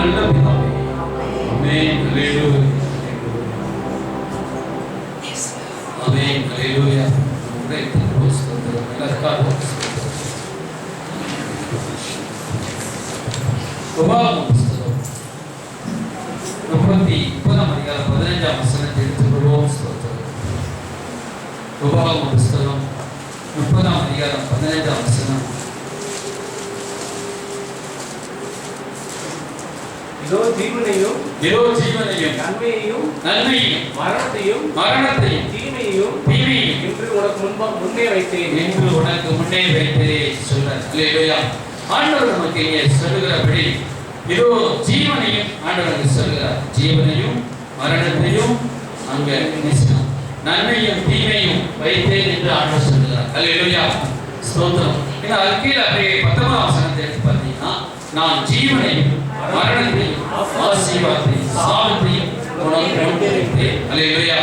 நல்ல பிதாவே. ஆமென். ஹல்லேலூயா. ஆமென். ஹல்லேலூயா. உபாகமம் புத்தகம் 30 அதிகாரம் 15 வசனத்தை எடுத்துக்கொள்வோம். உபாகமம் புத்தகம் 30 அதிகாரம் 15 வசனம். இதோ ஜீவனையும் நன்மையையும் மரணத்தையும் தீமையையும் என்று உனக்கு முன்னே வைத்தேன் சொல்றார். அல்லேலூயா. ஆண்டவர் நமக்கு இங்கே சொல்லுகிறபடி இதோ ஜீவனையும் ஆண்டவர் சொல்லுகிறார். ஜீவனையும் மரணத்தையும் அங்க நன்மையும் தீமையும் வைத்தேன் என்று ஆண்டவர் சொல்லுகிறார். அல்லேலூயா. ஸ்தோத்திரம். இந்த கீழே அப்படியே 19 வசனத்தை எடுத்து பார்த்தீங்கன்னா, நான் ஜீவனையும் மரணத்தையும் ஆசீர்வாதத்தையும் சாபத்தையும் உனக்கு முன்னே வைத்தேன். அல்லேலூயா.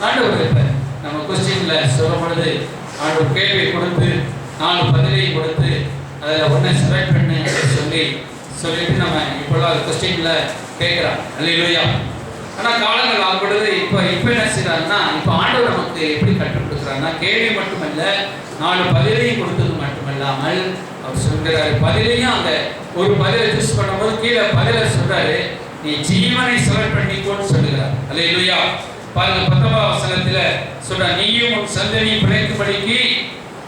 ஆண்டவர் நம்ம கொஸ்டின்ல சொல்லும் பொழுது ஆண்டவர் கேள்வியை கொடுத்து 4 பதிலையும் கொடுத்து அதில் ஒன்றை செலக்ட் பண்ணு சொல்லிட்டு நம்ம இப்போலாம் கொஸ்டின்ல கேட்குறான். அல்லேலூயா. ஆனால் காலங்கள் ஆகும்பொழுது இப்போ என்ன செய்யறாருன்னா, இப்போ ஆண்டவர் நமக்கு எப்படி கற்றுக் கொடுக்குறாருன்னா, கேள்வி மட்டுமல்ல 4 பதிலையும் கொடுத்தது மட்டுமல்லாமல் அவர் சொல்கிறாரு, பதிலையும் அந்த ஒரு பதிலை சூஸ் பண்ணும்போது கீழே பதிலை சொல்றாரு, நீ ஜீவனை செலக்ட் பண்ணிக்கோன்னு சொல்லுகிறார். அல்லேலூயா. பாருங்க 19 வசனத்துல சொல்ற, நீயும் உன் சந்ததி பிழைக்கும்படிக்கு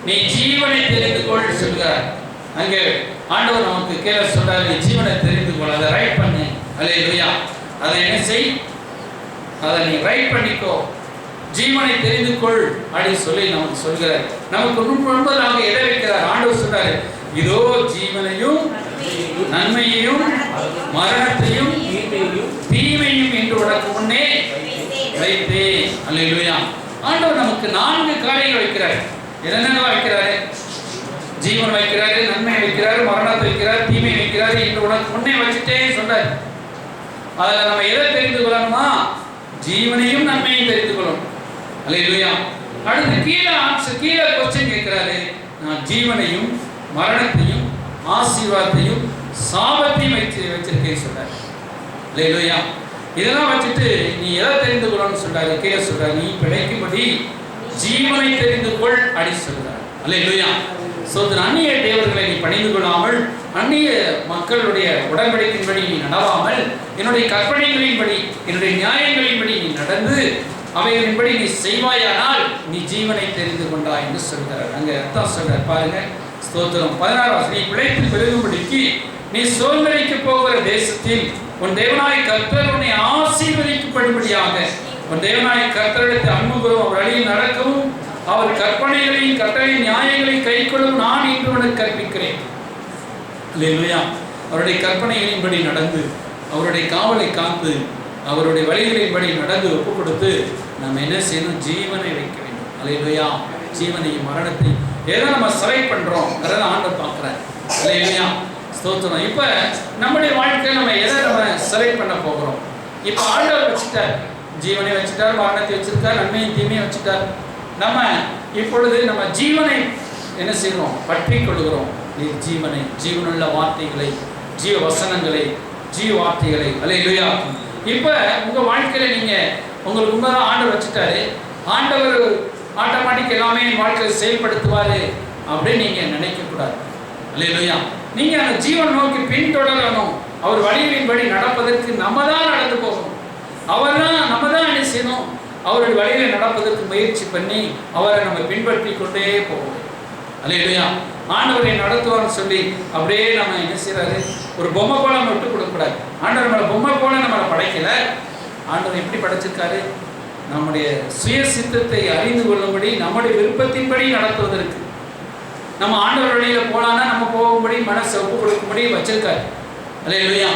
நீ ஜீவனை தெரிந்து கொள் சொல்கிறார். அங்கே ஆண்டவர் நமக்கு கீழே சொல்றாரு, நீ ஜீவனை தெரிந்து கொள், அதை ரைட் பண்ணு. அல்லேலூயா. அதை என்ன செய், அதை நீ ரைட் பண்ணிக்கோ, ஜீவனை தெரிந்து கொள் அப்படின்னு சொல்லி நமக்கு சொல்கிறார். நமக்கு முன்பதாக எதை வைக்கிறார்? ஆண்டவர் சொல்றாரு, இதோ ஜீவனையும் நன்மையையும் மரணத்தையும் தீமையும் என்று உனக்கு முன்னே வைத்தேன். அல்லேலூயா. ஆண்டவர் நமக்கு 4 காரியங்கள் வைக்கிறார். என்னென்ன வைக்கிறாரு? ஜீவன் வைக்கிறாரு, நன்மை வைக்கிறாரு, மரணத்தை வைக்கிறார், தீமை வைக்கிறாரு என்று உனக்கு முன்னே வச்சுட்டே சொல்றாரு. அதில் நம்ம எதை தெரிந்து கொள்ளணுமா? ஜீவனையும் நன்மையும் தெரிந்து கொள்ளணும். அல்லேலூயா. அடுத்து கீழே கொஸ்டின் கேட்கிறாரு, நான் ஜீவனையும் மரணத்தையும் ஆசீர்வாதத்தையும் சாபத்தையும் வச்சிருக்கேன் சொல்றாரு. அல்லேலூயா. இதெல்லாம் வச்சுட்டு நீ எதை தெரிந்து கொள்ளணும்னு சொல்றாரு. கீழே சொல்றாரு, நீ பிழைக்கும்படி ஜீவனை தெரிந்து கொள் அப்படி சொல்றாரு. அல்லேலூயா. அந்நிய தேவர்களை நீ பணிந்து கொள்ளாமல், அந்நிய மக்களுடைய உடன்படிக்கையின்படி நீ நடவாமல், என்னுடைய கற்பனைகளின்படி என்னுடைய நியாயங்களின்படி நீ நடந்து அவைகளின்படி நீ செய்வாயானால் நீ ஜீவனை தெரிந்து கொண்டாய் என்று சொல்கிறார். அங்க அர்த்தம் சொல்றார் பாருங்க. ஸ்தோத்திரம். 16 நீ பிழைத்து பெருகும்படிக்கு நீ சோதனைக்கு போகிற தேசத்தில் உன் தேவனாய் கர்த்தர் உன்னை ஆசீர்வதிக்கப்படும்படியாக உன் தேவனாய் கர்த்தரிடத்தில் அன்பு கூறும், அவர் வழியில் நடக்கவும், அவர் கற்பனைகளையும் கட்டளை நியாயங்களையும் கைக்கொள்ளும் நான் இன்று உனக்கு கற்பிக்கிறேன். அல்லேலூயா. அவருடைய கற்பனைகளின்படி நடந்து, அவருடைய காவலை காத்து, அவருடைய வழிகளின்படி நடந்து ஒப்பு கொடுத்து நம்ம என்ன செய்யணும்? ஜீவனை வைக்க வேண்டும். அல்லேலூயா. ஜீவனையும் மரணத்தையும் ஏதோ நம்ம செலக்ட் பண்றோம், அதை ஆண்டவர் பார்க்கிறார். அல்லேலூயா. ஸ்தோத்திரம். இப்ப நம்முடைய வாழ்க்கையில் நம்ம எதை நம்ம செலக்ட் பண்ண போகிறோம்? இப்ப ஆண்டவர் வச்சுட்டார், ஜீவனை வச்சுட்டார், மரணத்தை வச்சிருக்கார், நன்மையும் தீமையும் வச்சுட்டார். நம்ம இப்பொழுது நம்ம ஜீவனை என்ன செய்யறோம்? பற்றி கொள்கிறோம். ஜீவனை, ஜீவனுள்ள வார்த்தைகளை, ஜீவ வசனங்களை, ஜீவ வார்த்தைகளை. அல்லேலூயா. இப்ப உங்க வாழ்க்கையில நீங்க உங்களுக்கு உண்மைதான் ஆண்டவர் வச்சுட்டாரு, ஆண்டவர் ஆட்டோமேட்டிக் எல்லாமே வாழ்க்கையை செயல்படுத்துவாரு அப்படின்னு நீங்க நினைக்க கூடாது. அல்லேலூயா. நீங்க அந்த ஜீவன் நோக்கி பின்தொடரணும். அவர் வழிகளின்படி நடப்பதற்கு நம்ம தான் நடந்து போகணும். நம்ம தான் என்ன செய்யணும்? அவருடைய வழிகளை நடப்பதற்கு முயற்சி பண்ணி அவரை நம்ம பின்பற்றி கொண்டே போகணும். அல்லேலூயா. ஆண்டவரை நடத்துவார்னு சொல்லி அப்படியே நம்ம என்ன செய்யறாரு? ஒரு பொம்மை போல விட்டு கொடுக்கக்கூடாது. ஆண்டவர் நம்மளை பொம்மை போல நம்மளை படைக்கல. ஆண்டவர் எப்படி படைச்சிருக்காரு? நம்முடைய சுய சித்தத்தை அறிந்து கொள்ளும்படி, நம்முடைய விருப்பத்தின்படி நடத்துவதற்கு. நம்ம ஆண்டவர் வழியில போலான்னா நம்ம போகும்படி, மனசை ஒப்பு கொடுக்கும்படி வச்சிருக்காரு. அல்லேலூயா.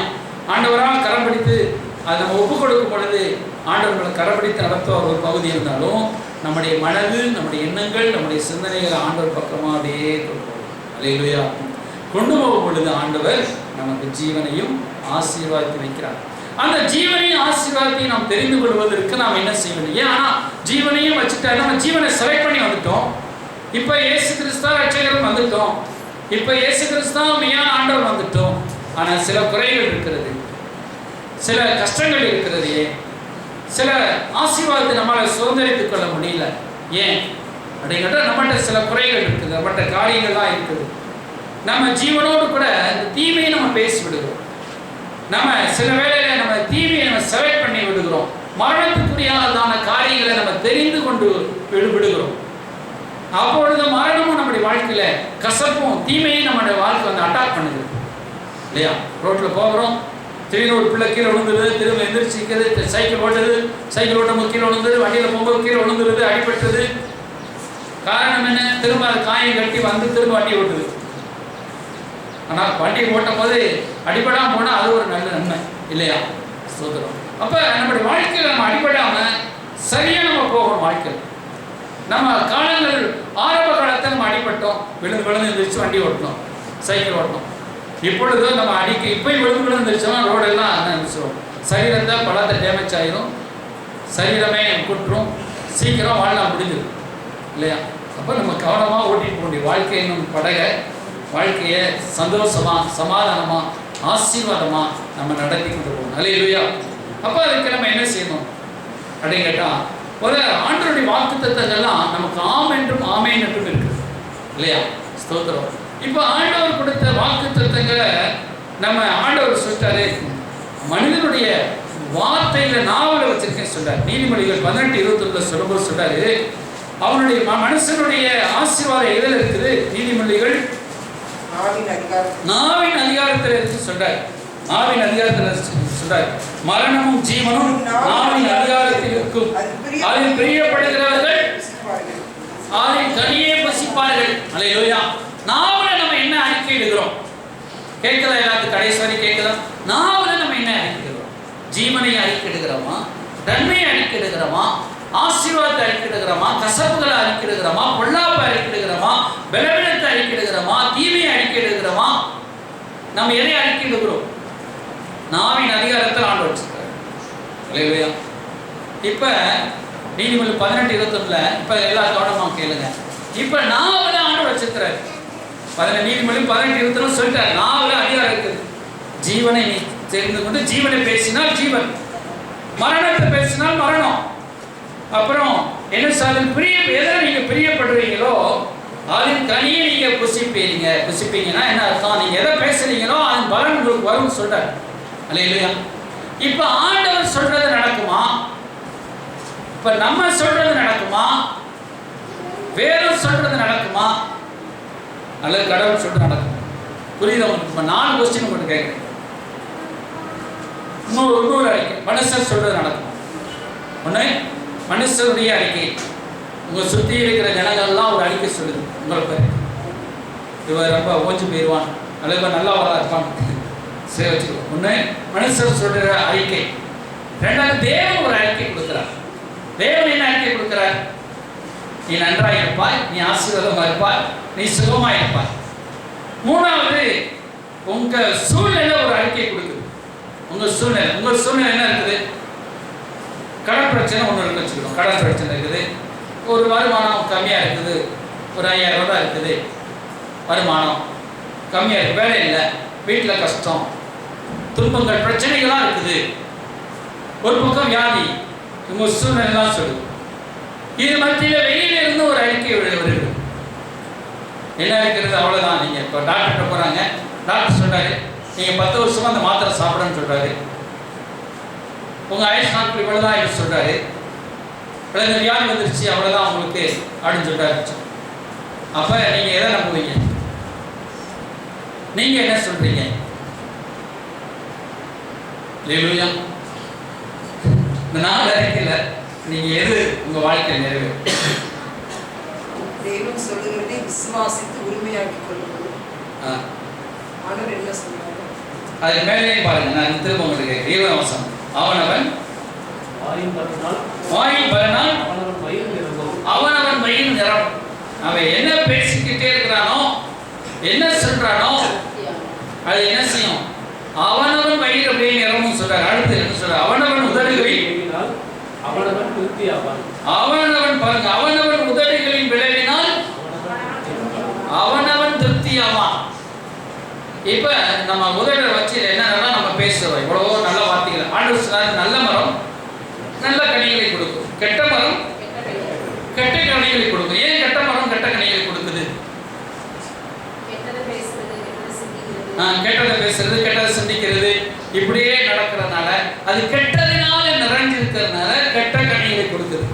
ஆண்டவரால் கரம் பிடித்து அதை நம்ம ஒப்பு கொடுக்கும் பொழுது ஆண்டவர்களை கரப்பிடித்து நடத்துவார் ஒரு பகுதி இருந்தாலும், நம்முடைய மனது, நம்முடைய எண்ணங்கள், நம்முடைய சிந்தனைகளை ஆண்டவர் பக்கமாக அப்படியே கொண்டு போகும். அல்லேலூயா. கொண்டு போகும் பொழுது ஆண்டவர் நமக்கு ஜீவனையும் ஆசீர்வாதத்தை வைக்கிறார். அந்த ஜீவனையும் ஆசீர்வாதத்தையும் நாம் தெரிந்து கொள்வதற்கு நாம் என்ன செய்யணும்? ஏன்னா ஜீவனையும் வச்சுட்டா நம்ம ஜீவனை செலக்ட் பண்ணி வந்துட்டோம். இப்போ இயேசு கிறிஸ்து ரட்சகரும் வந்துட்டோம். இப்போ இயேசு கிறிஸ்து மெய்யான ஆண்டவர் வந்துட்டோம். ஆனால் சில குறைகள் இருக்கிறது. சில கஷ்டங்கள் இருக்கிறது. ஏன் சில ஆசீர்வாதத்தை நம்மளால் சுதந்திரித்துக் கொள்ள முடியல? ஏன் அப்படிங்கிட்ட நம்மகிட்ட சில குறைகள் இருக்குது, நம்மகிட்ட காரியங்கள்லாம் இருக்குது. நம்ம ஜீவனோடு கூட இந்த தீமையை நம்ம பேசி விடுகிறோம். நம்ம சில வேளையில நம்ம தீமையை நம்ம செலக்ட் பண்ணி விடுகிறோம். மரணத்துக்குரியானதான காரியங்களை நம்ம தெரிந்து கொண்டு விடுகிறோம். அப்பொழுது மரணமும் நம்முடைய வாழ்க்கையில கசப்பும் தீமையும் நம்முடைய வாழ்க்கை வந்து அட்டாக் பண்ணுது இல்லையா? ரோட்ல போகிறோம், திடீர்னு ஒரு பிள்ளை கீழே விழுந்துருது, திரும்ப எந்திரிச்சிக்கிறது, சைக்கிள் ஓட்டுது, சைக்கிள் ஓட்டும் கீழே விழுந்துருது, வண்டியில் போகும்போது கீழே விழுந்துருது, அடிபட்டுறது. காரணம் என்ன? திரும்ப அது காயம் கட்டி வந்து திரும்ப வண்டி ஓட்டுது. ஆனால் வண்டி ஓட்டும் போது அடிபடாமல் போனால் அது ஒரு நல்ல நன்மை இல்லையா? சோதரம். அப்போ நம்முடைய வாழ்க்கையில் நம்ம அடிபடாமல் சரியாக நம்ம போகணும். வாழ்க்கையில் நம்ம காலங்கள் ஆரம்ப காலத்தில் நம்ம அடிபட்டோம், விழுந்து எழுந்திரிச்சு வண்டி ஓட்டணும், சைக்கிள் ஓட்டணும். இப்பொழுது நம்ம இப்போ விழுந்து எழுந்திரிச்சோம்னா ரோடெல்லாம் நினைச்சிடும், சரீரத்தை பலத்தை டேமேஜ் ஆகிடும், சரீரமே குற்றும், சீக்கிரம் வாழ்நாள் முடிஞ்சிடும் இல்லையா? அப்போ நம்ம கவனமாக ஓட்டிட்டு போக வேண்டிய வாழ்க்கையினும் வாழ்க்கையை சந்தோஷமாக சமாதானமாக ஆசீர்வாதமாக நம்ம நடத்தி கொண்டு போகணும். அல்லேலூயா. அப்போ அதுக்கு நம்ம என்ன செய்யணும் அப்படின்னு கேட்டால், ஒரு ஆண்டவருடைய வாக்குத்தத்தங்கள்லாம் நமக்கு ஆம் என்றும் ஆமேன் என்றும் இருக்குது இல்லையா? ஸ்தோத்திரம். இப்போ ஆண்டவர் கொடுத்த வாக்குத்தத்தங்களை நம்ம ஆண்டவர் சொல்லிட்டாரு, மனிதனுடைய வார்த்தையில நாவலை வச்சிருக்கேன் சொல்றாரு. நீதிமொழிகள் 18:21 சொல்லும்போது சொல்றாரு, அவனுடைய மனுஷனுடைய ஆசீர்வாதம் எதில் இருக்குது? நீதிமொழிகள் நாவின் அதிகாரத்தில் இருக்கு சொல்றாரு. நாவின் அதிகாரத்தில் சொல்றாரு, மரணமும் ஜீவனும் நாவின் அதிகாரத்தில் இருக்கும், அதில் பிரியப்படுகிறவர்கள் அதில் கனியே பசிப்பார்கள். அல்லேலூயா. நாவல நம்ம என்ன அறிக்கை இடுகிறோம்? கேட்கல எல்லாத்துக்கும் கடைசி வரை கேட்கலாம். நாவல நம்ம என்ன அறிக்கையிடுகிறோம்? ஜீவனை அறிக்கையிடுகிறோமா? நன்மையை அறிக்கையிடுகிறோமா? ஆசீர்வாதத்தை அறிக்கையிடுகிறோமா? கசப்புகளை அறிக்கையிடுகிறோமா? பொல்லாப்பை அறிக்கையிடுகிறோமா? பலவீனத்தை அறிக்கையிடுகிறோமா? தீமையை அறிக்கையிடுகிறோமா? நம்ம எதை அறிக்கையிடுகிறோம்? நாவின் அதிகாரத்தில் ஆண்டு வச்சிருக்காரு. அல்லேலூயா. இப்ப நீதிமொழி 18:21 இப்ப எல்லா கவனமாக கேளுங்க. இப்ப நாவல ஆண்டு வச்சிருக்கிறாரு. நீதிமொழி 18:21 சொல்லிட்டார், நாவல அதிகாரம் இருக்குது. ஜீவனை நீ தெரிந்து கொண்டு ஜீவனை பேசினால் ஜீவன், மரணத்தை பேசினால் மரணம். அப்புறம் என்ன சாதல் எதை நீங்க பிரியப்படுறீங்களோ அதன் கனியை நீங்க புசிப்பீங்கன்னா என்ன அர்த்தம்? நீங்க எதை பேசுறீங்களோ அதன் பலன் உங்களுக்கு வரும் சொல்றாரு. அல்லேலூயா. இப்ப ஆண்டவர் சொல்றது நடக்குமா? இப்ப நம்ம சொல்றது நடக்குமா? வேதம் சொல்றது நடக்குமா? அல்லது கடவுள் சொல்றது நடக்குமா? புரியுதா உங்களுக்கு? இப்ப 4 கொஸ்டின் உங்களுக்கு கேட்கிறேன். இன்னொரு அறிக்கை, மனுஷர் சொல்றது நடக்குமா? ஒண்ணு மனுஷருடைய அறிக்கை. உங்க சுத்தி இருக்கிற ஜனங்கள்லாம் ஒரு அறிக்கை சொல்லுது உங்களுக்கு, இவர் ரொம்ப ஓஞ்சு போயிடுவான் அல்லது நல்லா வரா இருப்பான் சரி வச்சுக்கோ. ஒண்ணு மனுஷர் சொல்ற அறிக்கை. ரெண்டாவது தேவன் ஒரு அறிக்கை கொடுக்கிறார். தேவன் என்ன அறிக்கை கொடுக்கிறார்? நீ நன்றாக இருப்பாய், நீ ஆசீர்வாதமாக இருப்பாய், நீ சுகமாக இருப்பாய். மூணாவது உங்க சூழ்நிலை ஒரு அறிக்கை கொடுக்குது. உங்க சூழ்நிலை என்ன இருக்குது? கடன் பிரச்சனை ஒன்று இருக்கு வச்சுக்கணும். கடன் பிரச்சனை இருக்குது, ஒரு வருமானம் கம்மியாக இருக்குது, ஒரு 5000 ரூபாய் இருக்குது வருமானம் கம்மியாக இருக்குது, வேலை இல்லை, வீட்டில் கஷ்டம், துன்பங்கள் பிரச்சனைகளாக இருக்குது, ஒரு பக்கம் வியாதி, உங்கள் சூழ்நிலைலாம் சொல்லுது. இது மத்தியில் வெளியில இருந்து ஒரு அறிக்கை வருது. என்ன இருக்கிறது? அவ்வளோதான். நீங்கள் இப்போ டாக்டர்கிட்ட போகிறாங்க, டாக்டர் சொல்கிறாரு நீங்கள் 10 வருஷமா அந்த மாத்திரை சாப்பிடணும்னு சொல்கிறாரு. உங்கள் ஆயுஷ் நாட்கள் இவ்வளோதான் ஆயுஷ் சொல்கிறாரு. இந்த வியாதி வந்துருச்சு அவ்வளோதான் உங்களுக்கு அப்படின்னு சொல்லிட்டாரு. அப்போ நீங்கள் எதை நம்புவீங்க? நீங்கள் என்ன சொல்கிறீங்க? அல்லேலூயா. இந்த 4 அறிக்கையில் நீங்கள் எது உங்கள் வாழ்க்கையில் நிறைவேறும்? தேவன் சொல்லுகிறதை விசுவாசித்து உரிமையாக்கிக் கொள்ளுங்கள். ஆண்டவர் என்ன சொல்றாரு? அது மேலே பாருங்க. நான் திரும்ப உங்களுக்கு தேவவசனம். அவனவன் வாயின் பலனால் அவனவன் வயிறு நிரம்பும். அவன் என்ன பேசிக்கிட்டே இருக்கிறானோ, என்ன சொல்றானோ அது என்ன செய்யும்? அவனவன் வயிறு அப்படியே நிரம்பும் சொல்றாரு. அடுத்து என்ன சொல்றாரு? அவனவன் உதடுகளில் அவனவன் திருப்தியாவான். அவனவன் பாருங்க, அவனவன் உதடுகளின் விளைவினால் அவனவன் திருப்தியாவான். இப்ப நம்ம உதட வச்சு என்னன்னா நம்ம பேசுறோம், இவ்வளவோ நல்ல வார்த்தைகள். ஆண்டு ஆண்டவர் சொன்னார், நல்ல மரம் நல்ல கனிகளை கொடுக்கும், கெட்ட மரம் கெட்ட கனிகளை கொடுக்கும். ஏன் கெட்ட மரம் கெட்ட கனிகளை கொடுக்குது? கெட்டதை பேசுறது, கெட்டதை சிந்திக்கிறது, இப்படியே நடக்கிறதுனால, அது கெட்டதினால நிறைஞ்சிருக்கிறதுனால கெட்ட கனிகளை கொடுக்குது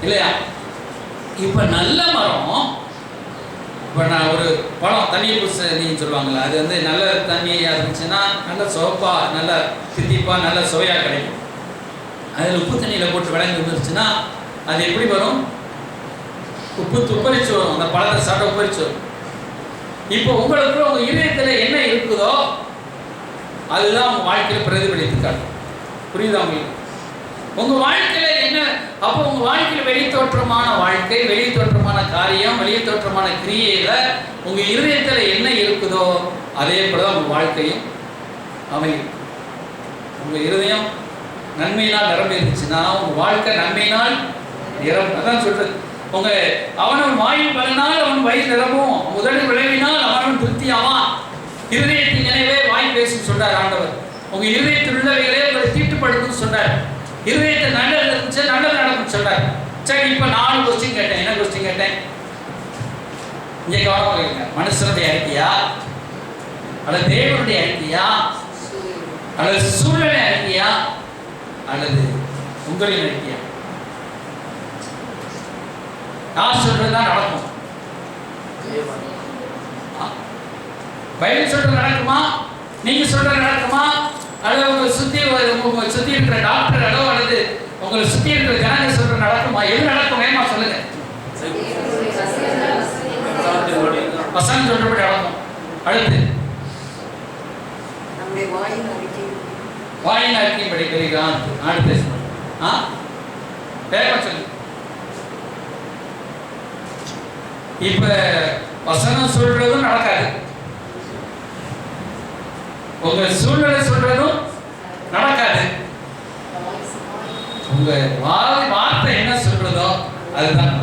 இல்லையா? இப்ப நல்ல மரம், இப்ப நான் ஒரு பழம் தண்ணி பூசணின்னு சொல்லுவாங்கல்ல, அது வந்து நல்ல தண்ணியா இருந்துச்சுன்னா நல்ல சிவப்பா, நல்ல தித்திப்பா, நல்ல சுவையா கிடைக்கும். அதில் உப்பு தண்ணியில போட்டு விளங்கி வந்துருச்சுன்னா அது எப்படி வரும்? உப்பு துப்பரிச்சு வரும், அந்த பழத்தை சாப்பிட உப்பரிச்சு வரும். இப்போ உங்களுக்கு உங்க இதயத்துல என்ன இருக்குதோ அதுதான் உங்க வாழ்க்கையில பிரதிபலித்து காட்டும். புரியுதா உங்களுக்கு? உங்க வாழ்க்கையில என்ன, அப்போ உங்க வாழ்க்கையில வெளித்தோற்றமான வாழ்க்கை, வெளித்தோற்றமான காரியம், வெளித்தோற்றமான கிரியையில உங்க இதயத்துல என்ன இருக்குதோ அதே போலதான் உங்க வாழ்க்கையும் அமையும். உங்க இருதயம் நன்மையினால் நிரம்பி இருந்துச்சுன்னா உங்க வாழ்க்கை நன்மையினால் நிரம்பும். அதான் சொல்றது, உங்க அவனவன் வாயின் பலனால் அவன் வயிறு நிரம்பும், முதலில் விளைவினால் அவனவன் திருப்தியாவான். இருதயத்தின் நினைவே வாய் பேசும் சொல்றார் ஆண்டவர். உங்க இருதயத்தில் உள்ளவைகளே உங்களை தீட்டுப்படுத்தும் சொல்றார். இருதயத்தில் நல்லது இருந்துச்சு, நல்லது நடக்கும் சொல்றார். சரி, இப்ப 4 கொஸ்டின் கேட்டேன். என்ன கொஸ்டின் கேட்டேன்? இங்க கவனம் வைங்க. மனுஷனுடைய அறிக்கையா, அல்லது தேவனுடைய அறிக்கையா, அல்லது சூழ்நிலை அறிக்கையா, அல்லது உங்களின் அறிக்கையா? நான் சொல்றதுதான் நடக்கும். பைபிள் சொல்றது நடக்குமா? நீங்க சொல்றது நடக்குமா? அல்லது உங்களை சுத்தி இருக்கிற டாக்டர் அல்லது உங்களை சுத்தி இருக்கிற ஜனங்க சொல்றது நடக்குமா? எது நடக்கும்? வேமா சொல்லுங்க. வசனம் சொல்றபடி நடக்கும். அடுத்து நம்முடைய வாயின் அறிக்கை படிக்கிறீர்கள். அடுத்து வேமா சொல்லு. இப்ப வசனம் சொல்றதும் நடக்காது, உங்க சூழ்நிலை சொல்றதும் நடக்காது. உங்க வார்த்தை என்ன சொல்றதோ அதுதான்.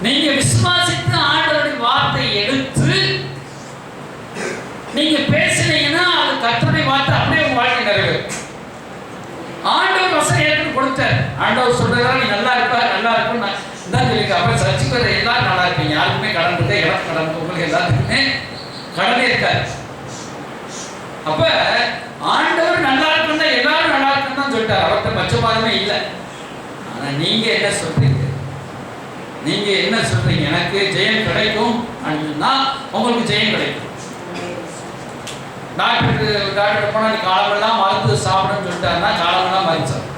நீங்க விசுவாசித்து ஆண்டவருடைய வார்த்தை எடுத்து நீங்க பேசினீங்கன்னா அது கர்த்தருடைய வார்த்தை அப்படியே உங்க வாழ்க்கை நிறைவேறும். ஆண்டவர் வசனம் ஏற்கனவே கொடுத்தார். ஆண்டவர் சொல்றதா நீ நல்லா இருப்ப, நல்லா இருக்கும் தான் சொல்லியிருக்க. அப்ப சர்ச்சுக்கு வர எல்லாரும் நல்லா இருப்பீங்க. யாருக்குமே கடன் இருக்கு, எனக்கு கடன் இருக்கு, உங்களுக்கு எல்லாத்துக்குமே கடனே இருக்காது. அப்ப ஆண்டவர் நல்லா இருக்குன்னா எல்லாரும் நல்லா இருக்குன்னு தான் சொல்லிட்டார். அவர்கிட்ட பட்சபாதமே இல்லை. ஆனா நீங்க என்ன சொல்றீங்க? நீங்க என்ன சொல்றீங்க? எனக்கு ஜெயம் கிடைக்கும் அப்படின்னா உங்களுக்கு ஜெயம் கிடைக்கும். டாக்டர் போனா நீ காலமெல்லாம் மருந்து சாப்பிடணும்னு சொல்லிட்டாருன்னா காலமெல்லாம் மருந்து சாப்பிடும்.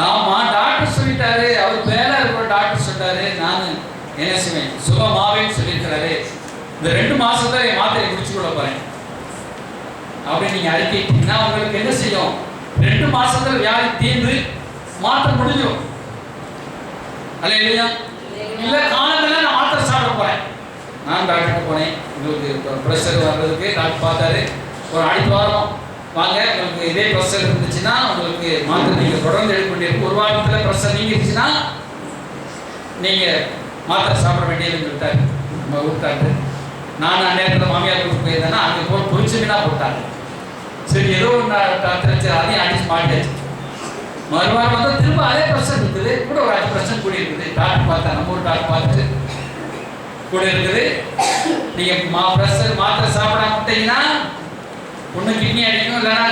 ஆமா, டாக்டர் சொல்லிட்டாரு, அவர் மேல இருக்கிற டாக்டர் சொல்லிட்டாரு, நான் என்ன செய்வேன்? சுகமாவேன்னு சொல்லியிருக்கிறாரு, இந்த 2 மாசத்துல என் மாத்திரை குடிச்சு கொள்ள போறேன் அப்படின்னு நீங்க அறிக்கைட்டீங்கன்னா உங்களுக்கு என்ன செய்யும்? 2 மாசத்துல வியாதி தீர்ந்து மாத்திரை முடிஞ்சிடும். அல்ல இல்லையா? இல்ல காலமெல்லாம் நான் மாத்திரை சாப்பிட போறேன். நான் டாக்டர் போனேன், உங்களுக்கு ப்ரெஷர் வர்றதுக்கு டாக்டர் பார்த்தாரு, ஒரு அடுத்த வாரம் வாங்க, உங்களுக்கு இதே ப்ரெஷர் இருந்துச்சுன்னா உங்களுக்கு மாத்திரை நீங்க தொடர்ந்து எடுக்கொண்டிருக்கும். 1 வாரத்துல ப்ரெஷர் நீங்கிருச்சுன்னா நீங்க மாத்திரை சாப்பிட வேண்டியதுன்னு சொல்லிட்டாரு நம்ம ஊர் டாக்டர். நான் நேரத்தில் மாமியார் வீட்டுக்கு போயிருந்தேன்னா அங்கே போய் பொரிச்சு மீனா போட்டாங்க. சரி, ஏதோ ஒன்று அதையும் அடிச்சு மாட்டியாச்சு. மறுவாரம் வந்து திரும்ப அதே ப்ரெஷர் இருக்குது, கூட ஒரு 5% கூடி இருக்குது. டாக்டர் பார்த்தா, நம்ம ஊர் டாக்டர் பார்த்துட்டு கூட இருக்குது. நீங்க ப்ரெஷர் மாத்திரை சாப்பிடாம விட்டீங்கன்னா ஒன்று கிட்னி அடிக்கும், இல்லைன்னா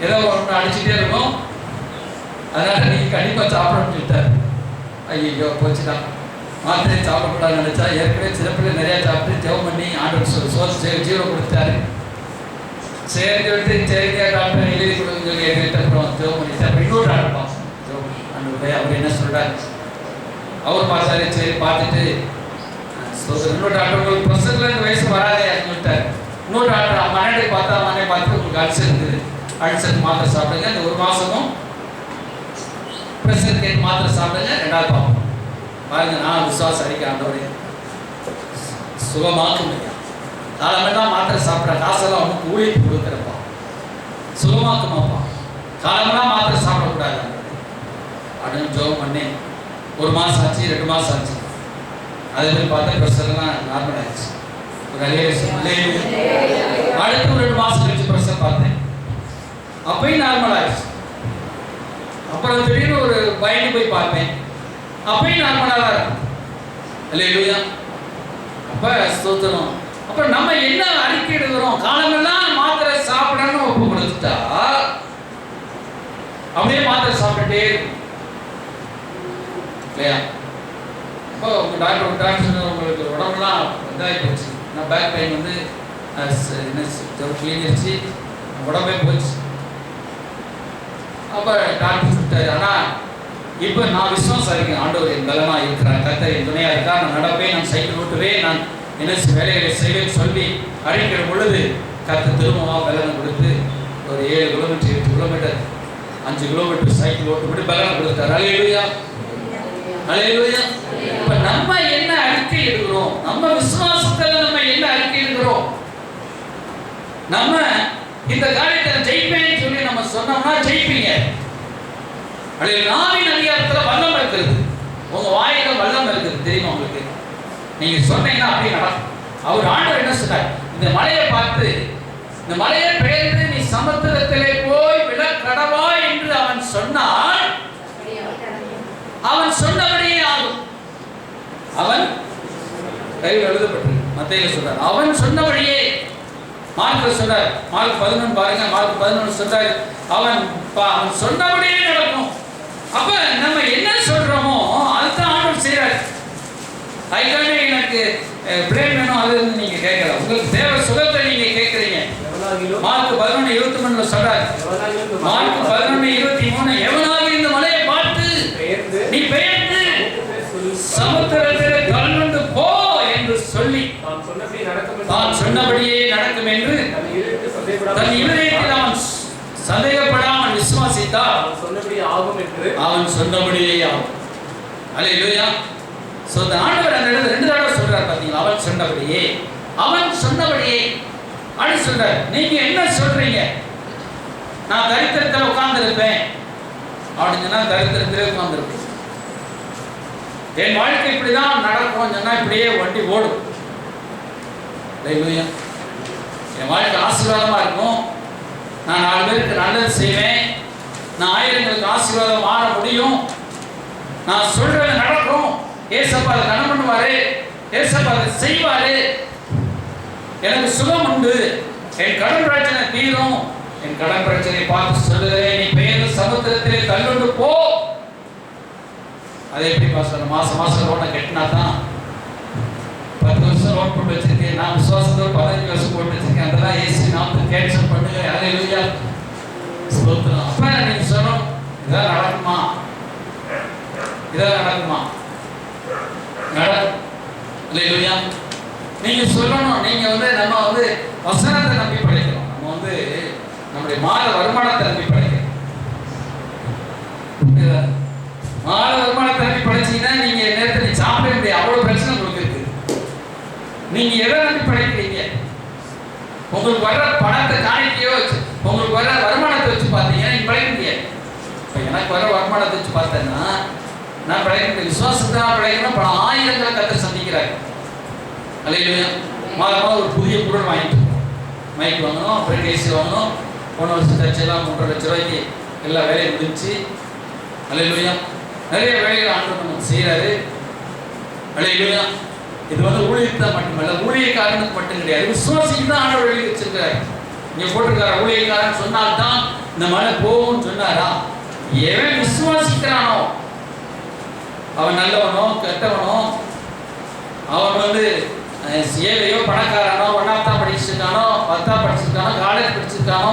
ஏதோ ஒன்று அடிச்சுட்டே இருக்கும். அதனால நீங்க கண்டிப்பாக சாப்பிடணும்னு சொல்லிட்டாரு. ஐயோ போச்சுதான், மாத்திரை சாப்பிடக்கூடாதுன்னு நினைச்சா ஏற்கனவே சிறப்பில் நிறையா சாப்பிட்டு ஜெபம் பண்ணி ஆண்டவர் ஜீவனை கொடுத்தாரு. சரி சொல்லிட்டு சரிங்க டாக்டர் எழுதி கொடுங்க சொல்லி அப்புறம் ஜெபம் பண்ணிட்டு அப்புறம் இன்னொரு டாக்டர் பார்ப்போம். அவர் என்ன சொல்றாரு? அவர் பார்த்தாரு. சரி பார்த்துட்டு இன்னொரு டாக்டர் உங்களுக்கு ப்ரெஷர்ல இந்த வயசு வராதே சொல்லிட்டாரு. இன்னொரு டாக்டர் மனைவி பார்த்தா மனைவி பார்த்துட்டு உங்களுக்கு அல்சர் இருக்குது, அல்சர் மாத்திரை சாப்பிடுங்க, இந்த 1 மாசமும் ப்ரெஷர் கேட்டு மாத்திரை சாப்பிடுங்க, 2வது பார்ப்போம். பாருங்க, நான் விசுவாசம் அடிக்க ஆண்டவரே சுகமாக்கும் ஐயா. காலமெல்லாம் மாத்திரை சாப்பிட்ற காசெல்லாம் அவனுக்கு ஊழியத்து கொடுக்குறப்பா, சுகமாக்குமாப்பா. காலமெல்லாம் மாத்திரை சாப்பிடக்கூடாது அப்படின்னு ஜோகம் பண்ணேன். 1 மாசம் ஆச்சு, 2 மாசம் ஆச்சு. அதே மாதிரி பார்த்தா ப்ரெஷர்லாம் நார்மல் ஆயிடுச்சு. ஒரு அடுத்த ஒரு 2 மாசம் கழிச்சு பிரஷர் பார்த்தேன், அப்பயும் நார்மல் ஆயிடுச்சு. அப்புறம் திடீர்னு ஒரு பயந்து போய் பார்ப்பேன், அப்பயும் நார்மலாக தான் இருக்கும். அல்லேலூயா. அப்ப ஸ்தோத்திரம். அப்ப நம்ம என்ன அறிக்கை எடுக்கிறோம்? காலமெல்லாம் மாத்திரை சாப்பிடணும்னு ஒப்பு கொடுத்துட்டா அப்படியே மாத்திரை சாப்பிட்டுட்டே இருக்கும் இல்லையா? இப்போ உங்க டாக்டர் உங்களுக்கு உடம்புலாம் இதாகி போச்சு, நான் பேக் பெயின் வந்து கிளீனிருச்சு, உடம்பே போச்சு. அப்போ டாக்டர் சொல்லிட்டாரு, ஆனால் இப்போ நான் விசுவாசம் இருக்கேன், ஆண்டவர் என் பலமா இருக்கிறார், கர்த்தர் என் துணையா இருக்கா, நான் நடப்பேன், நான் சைக்கிள் ஓட்டுவேன், நான் என்ன வேலைகளை செய்வேன் சொல்லி அழைக்கிற பொழுது கர்த்தர் திரும்பவா பலனை கொடுத்து ஒரு 7 கிலோமீட்டர் 8 கிலோமீட்டர் 5 கிலோமீட்டர் சைக்கிள் ஓட்டும்படி பலனை கொடுத்தார். அல்லேலூயா, அல்லேலூயா. இப்ப நம்ம என்ன அறிக்கை எடுக்கிறோம்? நம்ம விசுவாசத்துல நம்ம என்ன அறிக்கை எடுக்கிறோம்? நம்ம இந்த காரியத்தை ஜெயிப்பேன்னு சொல்லி நம்ம சொன்னோம்னா ஜெயிப்பீங்க. அல்லேலூயா. நாவின் அதிகாரத்துல வல்லம் இருக்குது, உங்க வாயில வல்லம் இருக்குது, தெரியுமா உங்களுக்கு? நீங்க சொன்னீங்கன்னா அப்படியே நடக்கும். அவர் ஆண்டவர் என்ன சொன்னார்? இந்த மலையை பார்த்து, இந்த மலையை பெயர்ந்து நீ சமுத்திரத்திலே போய் விழ கடவா என்று அவன் சொன்னான், அவன் சொன்னபடியே ஆகும். அவன் கையில் எழுதப்பட்டிருக்கு, மத்தேயுல சொல்றார், அவன் சொன்னபடியே. மார்க் சொல்றார், மார்க் 11 பாருங்க, மார்க் 11 சொல்றார், அவன் சொன்னபடியே நடக்கும். அப்ப நம்ம என்ன சொல்றோமோ அதுதான் ஆண்டவர் செய்றார். அதுக்காக எனக்கு பிரேம் வேணும் அது நீங்க கேட்கல, உங்களுக்கு தேவை சுகத்தை நீங்க கேட்கறீங்க. மார்க் 11:23 சொல்றார், மார்க் 11:23, எவனாக இந்த மலையை பார்த்து நீ பெயர்ந்து சமுத்திரத்திலே தள்ளுண்டு போ என்று சொல்லி தான் சொன்னபடியே நடக்கும் என்று தன் இருதயத்தில் அவன் சந்தேகப்படாமல் விசுவாசித்தார், அவன் சொன்னபடியே ஆகும். அல்லேலூயா. சோ அந்த ஆண்டவர் அந்த இடத்துல 2 தடவை சொல்றார் பாத்தீங்களா? அவன் சொன்னபடியே, அவன் சொன்னபடியே அப்படி சொல்றார். நீங்க என்ன சொல்றீங்க? நான் தரித்திரத்தில் உட்கார்ந்திருப்பேன் அப்படின்னு சொன்னா தரித்திரத்திலே உட்கார்ந்திருப்பேன். என் வாழ்க்கை இப்படிதான் நடக்கும் சொன்னா இப்படியே வண்டி ஓடும். அல்லேலூயா. என் வாழ்க்கை ஆசீர்வாதமா இருக்கும், நான் 4 பேருக்கு நல்லது செய்வேன், நான் ஆயிரங்களுக்கு ஆசீர்வாதம் மாற முடியும், நான் சொல்றது நடக்கும், ஏசப்பா அதை கனம் பண்ணுவாரு, ஏசப்பா அதை செய்வாரு, எனக்கு சுகம் உண்டு, என் கடன் பிரச்சனை தீரும். என் கடன் பிரச்சனையை பார்த்து சொல்லுகிறேன், நீ பெயர்ந்து சமுத்திரத்திலே தள்ளுண்டு போ. அதை எப்படி பாஸ்டர் மாசம் லோனை கட்டினா தான் 10 வருஷம் லோன் போட்டு வச்சிருக்கேன், நான் விசுவாசத்தோட 15 வருஷம் போட்டு வச்சிருக்கேன், அதெல்லாம் ஏசி நாமத்தை கேன்சல் பண்ணுங்க. அல்லேலூயா. ஸ்தோத்திரம். அப்ப நீங்க சொல்லணும், இதெல்லாம் நடக்குமா? இதெல்லாம் நடக்குமா? நடக்கும். அல்லேலூயா. நீங்க சொல்லணும், நீங்க நம்ம வசனத்தை நம்பி படிக்கிறோம், நம்ம நம்முடைய மாத வருமானத்தை நம்பி படிக்கிறோம். மாத வருமானத்தை நம்பி படிச்சீங்கன்னா நீங்க நேரத்தை நீ சாப்பிட முடியாது, அவ்வளவு பிரச்சனை உங்களுக்கு இருக்கு. நீங்க எதை நம்பி படிக்கிறீங்க? உங்களுக்கு வர்ற பணத்தை காணிக்கையோ வச்சு, உங்களுக்கு வர்ற வருமானத்தை வச்சு பார்த்தீங்கன்னா நீங்க படிக்க முடியாது. இப்போ எனக்கு வர வருமானத்தை வச்சு பார்த்தேன்னா நான் படிக்க விசுவாசத்தை படிக்கணும். பல ஆயிரங்களை கர்த்தர் சந்திக்கிறாங்க. அல்லேலூயா. மாதமாக ஒரு புதிய பொருள் வாங்கிட்டு மைக் வாங்கணும், அப்புறம் ஏசி வாங்கணும், போன வருஷம் தச்செல்லாம் 3.5 லட்சம் ரூபாய்க்கு எல்லா வேலையும் முடிஞ்சு. அல்லேலூயா. நிறைய வேலைகள் ஆண்டவர் நமக்கு செய்கிறாரு. அல்லேலூயா. இது ஊழியத்தை மட்டுமல்ல, ஊழியக்காரனுக்கு மட்டும் கிடையாது, விசுவாசிக்கு தான் ஆண்டவர் எழுதி வச்சிருக்கிறார். இங்கே போட்டிருக்காரு, ஊழியக்காரன் சொன்னால் தான் இந்த மழை போகும்னு சொன்னாரா? எவன் விசுவாசிக்கிறானோ அவன் நல்லவனோ கெட்டவனோ, அவன் ஏழையோ பணக்காரனோ, 1ஆம் படிச்சிருக்கானோ 10ஆம் படிச்சிருக்கானோ காலேஜ் படிச்சிருக்கானோ,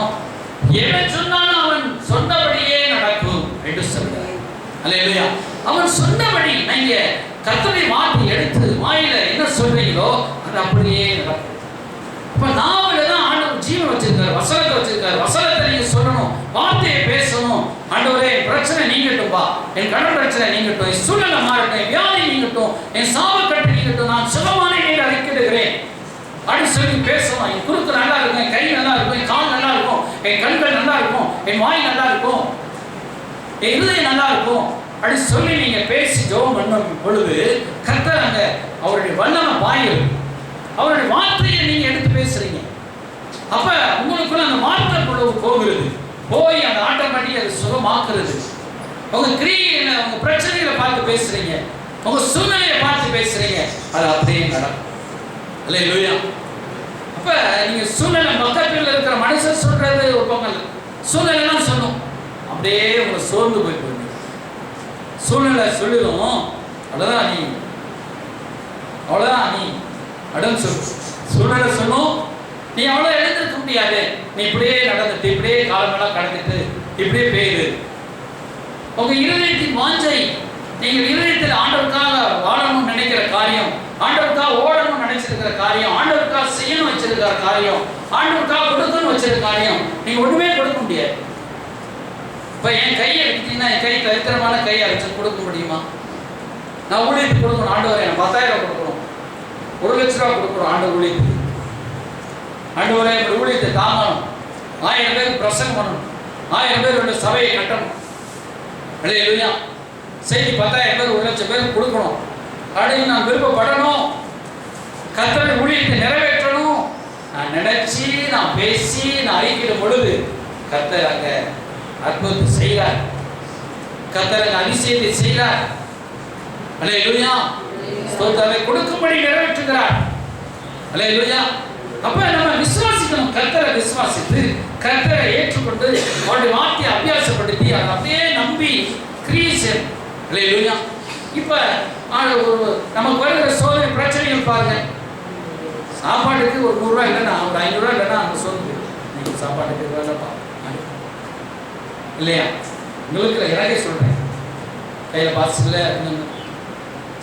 எவன் சொன்னாலும் அவன் சொன்னபடியே நடக்கும் என்று சொல்றார். அல்லேலூயா. அவன் சொன்னபடி நீங்க கர்த்தரை வார்த்தை எடுத்து வாயில என்ன சொல்றீங்களோ அது அப்படியே நடக்கும். இப்ப நாவல தான் ஆண்டவர் ஜீவன் வச்சிருக்காரு, வசனத்தை வச்சிருக்காரு. வசனத்தை நீங்க சொல்லணும், வார்த்தையை பேசணும். ஆண்டவரே பிரச்சனை நீங்கட்டும், பா என் கடன் பிரச்சனை நீங்கட்டும், என் சூழ்நிலை மாறட்டும், என் வியாதி நீங்கட்டும், என் சாபக்கட்டு நீங்கட்டும், நான் சுகமான நீங்க அறிக்கையிடுகிறேன் அப்படின்னு சொல்லி பேசணும். என் குறுக்கு நல்லா இருக்கும், என் கை நல்லா இருக்கும், என் கால் நல்லா இருக்கும், என் கண்கள் நல்லா இருக்கும், என் வாய் நல்லா இருக்கும், என் இருதயம் நல்லா இருக்கும் அப்படி சொல்லி நீங்க பேசி ஜெபம் பண்ணும் பொழுது கர்த்தர் அங்க அவருடைய வல்லமை பாயும். அவருடைய வார்த்தையை நீங்க எடுத்து பேசுறீங்க. அப்ப உங்களுக்குள்ள அந்த மாற்றக்குள்ள போகிறது, போய் அந்த ஆட்டோமேட்டிக் அதை சுகமாக்குறது. உங்க கிரியையில உங்க பிரச்சனைகளை பார்த்து பேசுறீங்க, உங்க சூழ்நிலையை பார்த்து பேசுறீங்க, அது அப்படியே நடக்கும். அல்லேலூயா. அப்ப நீங்க சூழ்நிலை பக்கத்தில் இருக்கிற மனுஷன் சொல்றது ஒரு பக்கம், சூழ்நிலை தான் சொல்லும், அப்படியே உங்களை சோர்ந்து போய் போயிடும். சூழ்நிலை சொல்லிடும், அவ்வளவுதான் நீ அப்படின்னு சொல்லு. சூழ்நிலை சொல்லும், நீ அவ்வளவு எழுந்திருக்க முடியாது, நீ இப்படியே நடந்துட்டு இப்படியே காலமெல்லாம் கடந்துட்டு இப்படியே பெய்யுது. உங்க இருதயத்தின் வாஞ்சை, நீங்கள் இருதயத்தில் ஆண்டவருக்காக வாழணும்னு நினைக்கிற காரியம், ஆண்டவருக்காக ஓடணும்னு நினைச்சிருக்கிற காரியம், ஆண்டவருக்காக செய்யணும் வச்சிருக்கிற காரியம், ஆண்டவருக்காக கொடுக்கணும் வச்சிருக்கிற காரியம், நீங்க ஒண்ணுமே கொடுக்க முடியாது. இப்ப என் கையை எடுத்தீங்கன்னா என் கை தரித்திரமான கையை அழைச்சு கொடுக்க முடியுமா? நான் ஊழியத்துக்கு கொடுக்கணும், ஆண்டவரை எனக்கு 10,000 கொடுக்கணும், 1 லட்ச ரூபா கொடுக்கணும் ஆண்டு ஊழியத்துக்கு. ஆண்டவரை ஊழியத்தை தாங்கணும், 1000 பேருக்கு பிரசங்கம் பண்ணணும், 1000 பேரோட சபையை கட்டணும். அல்லேலூயா. செய்தி 10,000 பேர் 1 லட்சம் பேருக்கு கொடுக்கணும் அப்படின்னு நான் விருப்பப்படணும். கர்த்தருடைய ஊழியத்தை நிறைவேற்றணும் நான் நினைச்சு, நான் பேசி, நான் அறிக்கையிடும் பொழுது கர்த்தர் அங்க அற்புதத்தை செய்கிறார், கர்த்தர் அங்க அதிசயத்தை செய்கிறார். அல்லேலூயா. ஸ்தோத்திரத்தை கொடுக்கும்படி நிறைவேற்றுகிறார். அல்லேலூயா. அப்ப நம்ம விசுவாசிக்கணும், கர்த்தரை விசுவாசித்து கர்த்தரை ஏற்றுக்கொண்டு அவருடைய வார்த்தையை அபியாசப்படுத்தி அதை அப்படியே நம்பி கிரியேஷன். அல்லேலூயா. இப்ப நமக்கு வருகிற சோதனை பிரச்சனைகள் பாருங்க. சாப்பாட்டுக்கு ஒரு 100 ரூபாய் இல்லைன்னா, ஒரு 500 ரூபாய் இல்லைன்னா அந்த சோதனை நீங்க சாப்பாட்டுக்கு வேலைப்பா இல்லையா? உங்களுக்கு எனக்கே சொல்றேன், கையில பாஸ் இல்லை.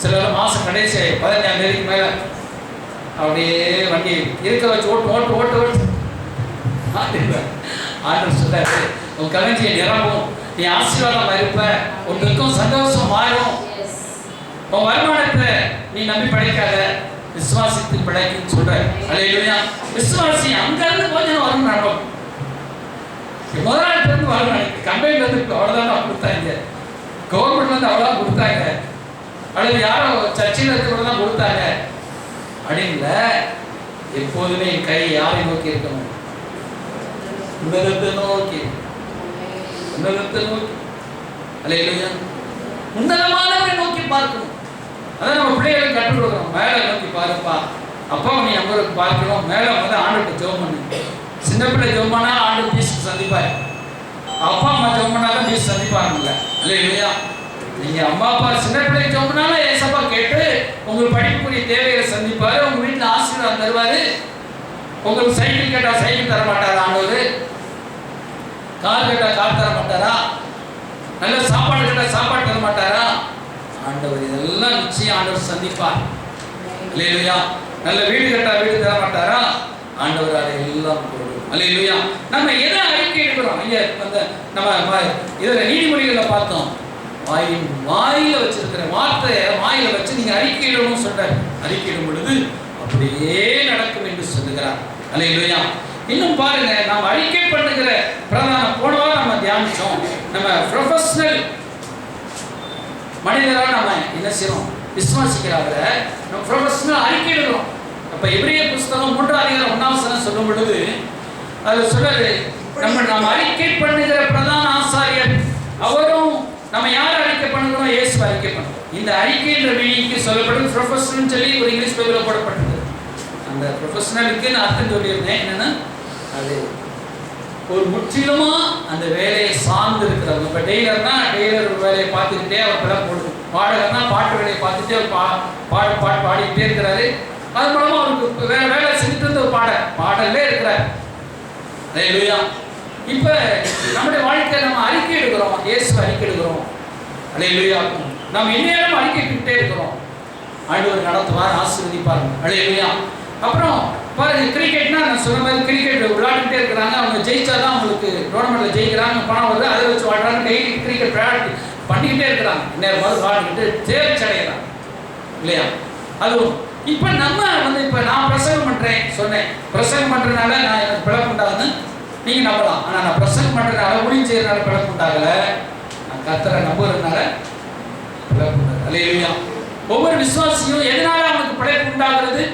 சில மாசம் கடைசி 15ஆம் தேதிக்கு மேல அப்படியே வண்டி இருக்க வச்சு ஓட்டு ஓட்டு ஓட்டு ஓட்டு ஆண்டவர் சொல்றாரு, உன் கவனிச்சியை நிரம்பும், நீ ஆசீர்வாதமா இருப்ப, உன் துக்கம் சந்தோஷம் மாறும், உன் வருமானத்தை நீ நம்பி படைக்காத, விசுவாசித்து படைக்குன்னு சொல்ற. அல்லேலூயா. விசுவாசி அங்கிருந்து கொஞ்சம் வரும் நடக்கும். முதலாளிட்ட இருந்து வரும், கம்பெனில இருந்து அவ்வளவுதான் கொடுத்தாங்க, கவர்மெண்ட்ல இருந்து அவ்வளவுதான் கொடுத்தாங்க, அல்லது யாரோ சர்ச்சையில் இருக்கிறவங்க கொடுத்தாங்க அப்படின்னு. எப்போதுமே கை யாரை நோக்கி இருக்கணும்? உன்னதத்தை நோக்கி, உன்னதத்தை நோக்கி. அல்லேலூயா. உன்னதமானவரை நோக்கி பார்க்கணும். அதான் நம்ம பிள்ளைகளுக்கு கற்றுக் கொடுக்கணும், மேலே நோக்கி பாருப்பா, அப்பா நீ அங்கே பார்க்கணும், மேலே வந்து ஆண்டுக்கு ஜெபம் பண்ணு. சின்ன பிள்ளை ஜெபம் பண்ணா ஆண்டு பீஸ் சந்திப்பாரு, அப்பா அம்மா ஜெபம் பண்ணாலும் பீஸ் சந்திப்பாங்கல்ல. அல்லேலூயா. நீங்க அம்மா அப்பா சின்ன பிள்ளை ஜெபம் பண்ணாலும் ஏசப்பா கேட்டு உங்களுக்கு படிப்புக்குரிய தேவைகளை சந்திப்பாரு, உங்க வீட்டில் ஆசீர்வாதம் தருவாரு. உங்களுக்கு சைக்கிள் கேட்டா சைக்கிள் தர மாட்டாரா ஆண்டவர்? கார் கேட்டா கார் தர மாட்டாரா? நல்ல சாப்பாடு கேட்டா சாப்பாடு தர மாட்டாரா? ஆண்டவர் இதெல்லாம் நிச்சயம் ஆண்டவர் சந்திப்பார். அல்லேலூயா. நல்ல வீடு கேட்டா வீடு தர மாட்டாரா? ஆண்டவர் அதை எல்லாம் கொடுக்கும். அல்லேலூயா. நம்ம எதை அறிக்கை எடுக்கிறோம்? ஐயா அந்த நம்ம இதுல நீதிமொழிகளை பார்த்தோம், வாயில வச்சிருக்கிற வார்த்தையை வாயில வச்சு நீங்க அறிக்கையிடணும் சொல்றாரு. அறிக்கையிடும் பொழுது அப்படியே நடக்கும் என்று சொல்லுகிறார். அல்லேலூயா. இன்னும் பாருங்க, நாம் அறிக்கை பண்ணுகிற பிரதான போனவா நம்ம தியானிச்சோம், நம்ம ப்ரொஃபஷனல் மனிதராக நம்ம என்ன செய்யறோம்? விசுவாசிக்கிறாங்க, நம்ம ப்ரொஃபஷனல் அறிக்கையிடுறோம். அப்ப எபிரேயர் புஸ்தகம் 3ஆம் அதிகாரம் 1ஆம் வசனம் சொல்லும் பொழுது அது சொல்றாரு, நம்ம அறிக்கை பண்ணுகிற பிரதான ஆசாரியர் அவரும், நம்ம யார் அறிக்கை பண்ணுகிறோம்? இயேசு அறிக்கை பண்ணுறோம். இந்த அறிக்கை என்ற மீனிங்க்கு சொல்லப்படுது ப்ரொஃபஷனல் சொல்லி ஒரு இங்கிலீஷ் பைபிளில் போடப்பட்டது. அந்த ப்ரொஃபஷனலுக்கு நான் அர்த்தம் சொல்லியிருந்தேன், என்னன்னா அது ஒரு முற்றிலுமா அந்த வேலையை சார்ந்து இருக்கிறவங்க. இப்போ டெய்லர்னா டெய்லர் வேலையை பார்த்துக்கிட்டே அவர் படம் போடுது, பாடகர்னா பாட்டு வேலையை பார்த்துட்டே அவர் பாட்டு பாடிக்கிட்டே இருக்கிறாரு. அது மூலமா அவருக்கு வேற வேலை செஞ்சுட்டு இருந்த ஒரு பாடலே இருக்கிறார். அல்லேலூயா. இப்ப நம்முடைய வாழ்க்கையை நம்ம அறிக்கை எடுக்கிறோம், இயேசு அறிக்கை எடுக்கிறோம். அல்லேலூயா. நாம் எந்நேரம் அறிக்கைக்கிட்டே இருக்கிறோம், ஆண்டவர் நடத்துவார், ஆசீர்வதிப்பார். அல்லேலூயா. அப்புறம் பாருங்க, கிரிக்கெட்னா நான் சொன்ன மாதிரி கிரிக்கெட் விளையாடிட்டே இருக்கிறாங்க, அவங்க ஜெயிச்சாதான் அவங்களுக்கு டோர்னமெண்ட்ல ஜெயிக்கிறாங்க, பணம் வருது, அதை வச்சு வாழ்றாங்க, டெய்லி கிரிக்கெட் விளையாடி பண்ணிக்கிட்டே இருக்கிறாங்க, நேரம் மாதிரி விளையாடிக்கிட்டு தேர்ச்சி அடைகிறாங்க இல்லையா? அதுவும் இப்ப நம்ம வந்து இப்ப நான் பிரசங்கம் பண்றேன் சொன்னேன், பிரசங்கம் பண்றதுனால நான் எனக்கு பிழப்பு உண்டாகுன்னு நீங்க நம்பலாம். ஆனா நான் பிரசங்கம் பண்றதுனால ஊழியம் செய்யறதுனால பிழப்பு உண்டாகல, நான் கர்த்தரை நம்புறதுனால பிழப்பு உண்டாகுது. அல்லேலூயா. ஒவ்வொரு விசுவாசியும் எதனால அவனுக்கு பிழைப்பு உண்டாகிறது?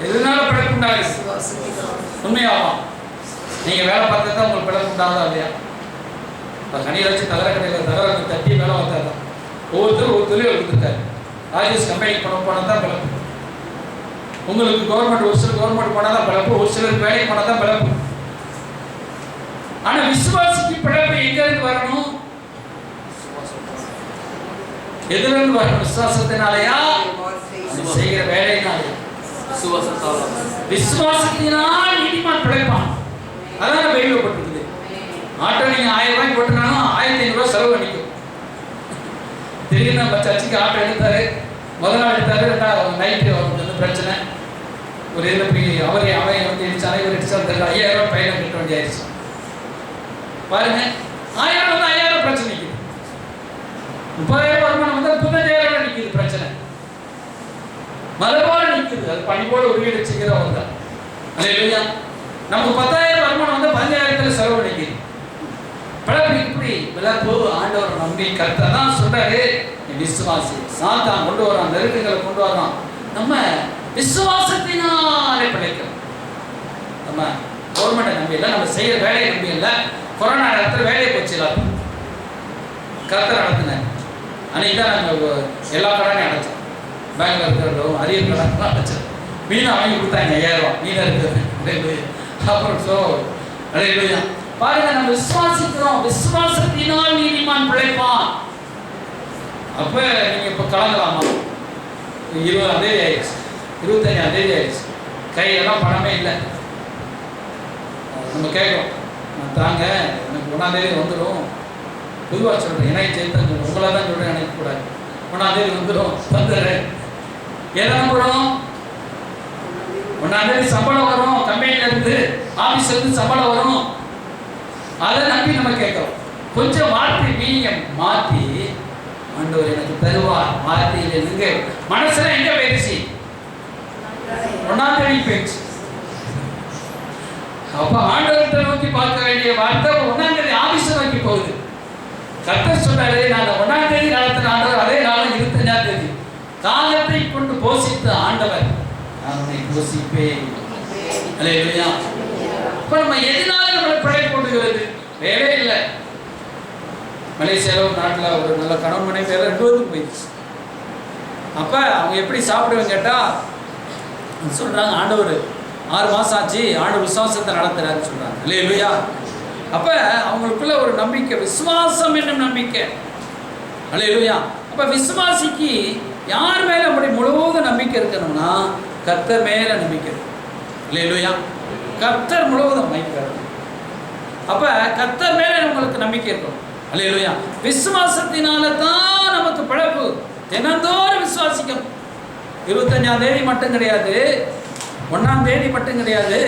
எதனால பிழைப்பு உண்டாகுது. உண்மையாவா? நீங்க வேலை பார்த்தா தான் உங்களுக்கு பிழைப்பு உண்டாகுதா இல்லையா? இப்போ கனியை வச்சு தகர கடையில் தகர தட்டி வேலை பார்த்தா தான் ஒவ்வொருத்தரும் ஒரு தொழில் கொடுத்துருக்காரு. ராஜேஷ் கம்பெனிக்கு போனால் தான் பிழைப்பு. உங்களுக்கு கவர்மெண்ட் ஒரு சிலர் கவர்மெண்ட் போனால் தான் பிழைப்பு, ஒரு சிலருக்கு வேலைக்கு போனால் தான் பிழைப்பு. ஆனா விசுவாசிக்கு பிழைப்பு எங்க இருந்து வரணும்? எதுல இருந்து வரணும்? விசுவாசத்தினாலயா? செய்கிற வேலையினாலே. விசுவாசத்தினால் நீதிமான் பிழைப்பான். அதான் பைபிள்ல போட்டிருக்குது. ஆட்டோ நீங்க 1000 ரூபாய்க்கு போட்டுனாலும் 1500 ரூபாய் செலவு பண்ணிக்கும். திடீர்னு நம்ம சர்ச்சுக்கு ஆட்டோ எடுத்தாரு, முதல் நாள் எடுத்தாரு, ரெண்டாவது நைட்டு அவருக்கு வந்து பிரச்சனை. ஒரு இதில் போய் அவன் வந்து இடிச்சாலே இவர் இடிச்சாலும் தெரியல, 5000 ரூபாய் பையனை கட்ட வேண்டியாயிருச்சு. பாருங்க, 1000 வந்து 5000 பிரச்சனை நிற்குது. 30,000 வருமானம் வந்து 35,000 நிற்குது பிரச்சனை. மலைபோல நிற்குது. அது பனி போல ஒரு வீடு வச்சுக்கிறவங்க தான். அல்லேலூயா. நமக்கு 10,000 வருமானம் வந்து 15,000 செலவு நிற்குது. பிழைப்பு இப்படி விளப்பு ஆண்டவர் நம்பி கர்த்தர் தான் சொல்றாரு, விசுவாசி. சாத்தான் கொண்டு வரான், நெருக்கங்களை கொண்டு வரான். நம்ம விசுவாசத்தினாலே பிழைக்கிறோம். நம்ம கவர்மெண்ட்டை நம்பி இல்லை, நம்ம செய்யற வேலையை நம்பி இல்லை. கொரோனா நேரத்தில் வேலையை போச்சு எல்லாரும். கர்த்தர் நடத்தினார். அன்னைக்கு தான் நாங்கள் எல்லா கடனையும் அடைச்சோம். பேங்க்ல இருக்கிறதும் அரியர் கடன் அடைச்சோம். மீனை வாங்கி கொடுத்தாங்க 5000 ரூபா. மீனாக இருக்குது. அப்புறம் அடையா பாருங்க, நம்ம விசுவாசிக்கிறோம். விசுவாசத்தினால் நீதிமான் பிழைப்பான். அப்ப நீங்க இப்ப கலங்கலாமா? 20ஆம் தேதி ஆயிடுச்சு, 25ஆம் தேதி ஆயிடுச்சு, கையெல்லாம் பணமே இல்லை. நம்ம கேட்கிறோம், தாங்க எனக்கு 1ஆம் தேதி வந்துடும். பொதுவாக சொல்றேன், எனக்கு சேர்த்து உங்களா தான் சொல்றேன், எனக்கு கூடாது. 1ஆம் தேதி வந்துடும், வந்துடுறேன். எதை நம்புறோம்? 1ஆம் தேதி சம்பளம் வரும், கம்பெனில இருந்து ஆபீஸ்ல இருந்து சம்பளம் வரும். அதை நம்பி நம்ம கேட்கிறோம். கொஞ்சம் வார்த்தை மீனியம் மாற்றி ஆண்டவர் எனக்கு தருவார். வார்த்தையில் எங்க மனசுல எங்க போயிடுச்சு? 1ஆம் தேதி போயிடுச்சு. அப்ப ஆண்டவர்கிட்ட நோக்கி பார்க்க வேண்டிய வார்த்தை 1ஆம் தேதி ஆபீஸை நோக்கி போகுது. கர்த்தர் சொன்னாரு, நான் 1ஆம் தேதி நடத்தின ஆண்டவர் அதே நாள் 25ஆம் தேதி காலத்தை கொண்டு போஷித்த ஆண்டவர் நான் உன்னை போஷிப்பேன். அல்லேலூயா. இப்ப நம்ம எதனால நம்மளை பிழை போடுகிறது? வேலை இல்லை. மலேசியாவில் ஒரு நாட்டில் ஒரு நல்ல கணவன் மனைவி வேலை 2 பேருக்கு போயிடுச்சு. அப்போ அவங்க எப்படி சாப்பிடுவேன்னு கேட்டால் சொல்கிறாங்க, ஆண்டவர் 6 மாதம் ஆச்சு, ஆண்டவர் விசுவாசத்தை நடத்துறாருன்னு சொல்கிறாங்க. அல்லேலூயா. அப்போ அவங்களுக்குள்ள ஒரு நம்பிக்கை, விசுவாசம் என்னும் நம்பிக்கை. அல்லேலூயா. அப்போ விசுவாசிக்கு யார் மேலே அப்படி முழுவதும் நம்பிக்கை இருக்கணும்னா கர்த்தர் மேலே நம்பிக்கை இருக்கு. அல்லேலூயா. கர்த்தர் முழுவதும் நம்பிக்கை. அப்போ கர்த்தர் மேலே உங்களுக்கு நம்பிக்கை இருக்கும். அல்லேலூயா. விசுவாசத்தினால தான் நமக்கு பிழைப்பு. தினந்தோறும் விசுவாசிக்கணும். 25ஆம் தேதி மட்டும் கிடையாது, 1ஆம் தேதி மட்டும் கிடையாது,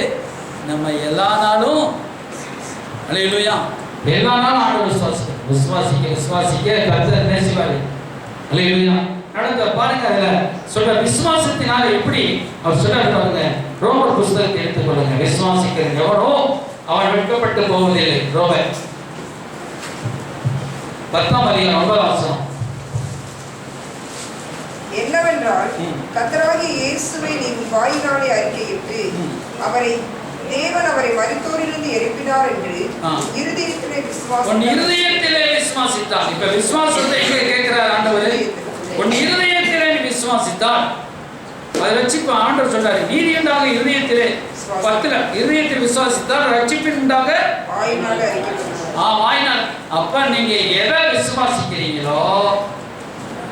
நம்ம எல்லா நாளும். அல்லேலூயா. எல்லா நாளும் ஆண்டவர் விசுவாசிக்க விசுவாசிக்க கர்த்தர் நேசிப்பாரு. அல்லேலூயா. நடந்த பாருங்க, அதுல சொல்ற விசுவாசத்தினால எப்படி அவர் சொல்றாரு பாருங்க. ரோமர் புத்தகத்தை எடுத்துக்கொள்ளுங்க. விசுவாசிக்கிற எவனோ அவன் வெட்கப்பட்டு போவதில்லை. ரோமர் 10ஆம் அதிகாரம் 9ஆம் வசனம். என்னவென்றால் கர்த்தராகிய இயேசுவை நீ வாயினாலே அறிக்கையிட்டு தேவன் அவரை மரித்தோரிலிருந்து எழுப்பினார் என்று இருதயத்திலே விசுவாசித்தார். இப்ப விசுவாசத்தை எங்க கேட்கிறார் ஆண்டவர்? உன் இருதயத்திலே விசுவாசித்தார். அதை வச்சு இப்ப ஆண்டவர் சொல்றாரு, நீதி உண்டாக இருதயத்திலே 10ல இருதயத்தில் விசுவாசித்தால் ரட்சிப்பின் உண்டாக வாயினால். அப்ப நீங்க எதை விசுவாசிக்கிறீங்களோ,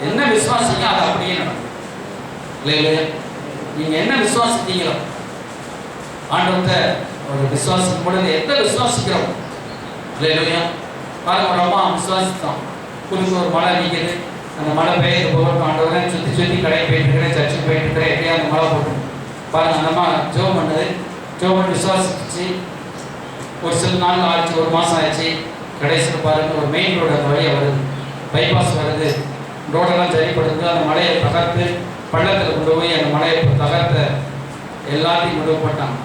என்ன விசுவாசிங்க அது அப்படியே நடக்கும். இல்லையா? நீங்க என்ன விசுவாசித்தீங்களோ ஆண்டவர்கிட்ட ஒரு விசுவாசிக்கும் பொழுது எதை விசுவாசிக்கிறோம்? இல்லையா? பாருங்க, ஒரு அம்மா விசுவாசித்தோம். குளிச்சு ஒரு மழை நிற்குது, அந்த மழை பெய்யுது போகட்டும், ஆண்டவரை சுற்றி சுற்றி கடைக்கு போயிட்டு இருக்கிறேன், சர்ச்சுக்கு போயிட்டு இருக்கிறேன், எப்படியா அந்த மழை போட்டோம். பாருங்க, அந்த அம்மா ஜோம் பண்ணது, ஜோம் பண்ணி விசுவாசிச்சு ஒரு சில நாள் ஆச்சு, 1 மாதம் ஆச்சு. கடைசியில் பாருங்க, ஒரு மெயின் ரோடு அந்த வழியாக வருது, பைபாஸ் வருது, ரோடெல்லாம் சரிப்படுது. அந்த மலையை தகர்த்து பள்ளத்தில் கொண்டு போய் அந்த மலையை தகர்த்த எல்லாத்தையும் கொண்டு போட்டாங்க.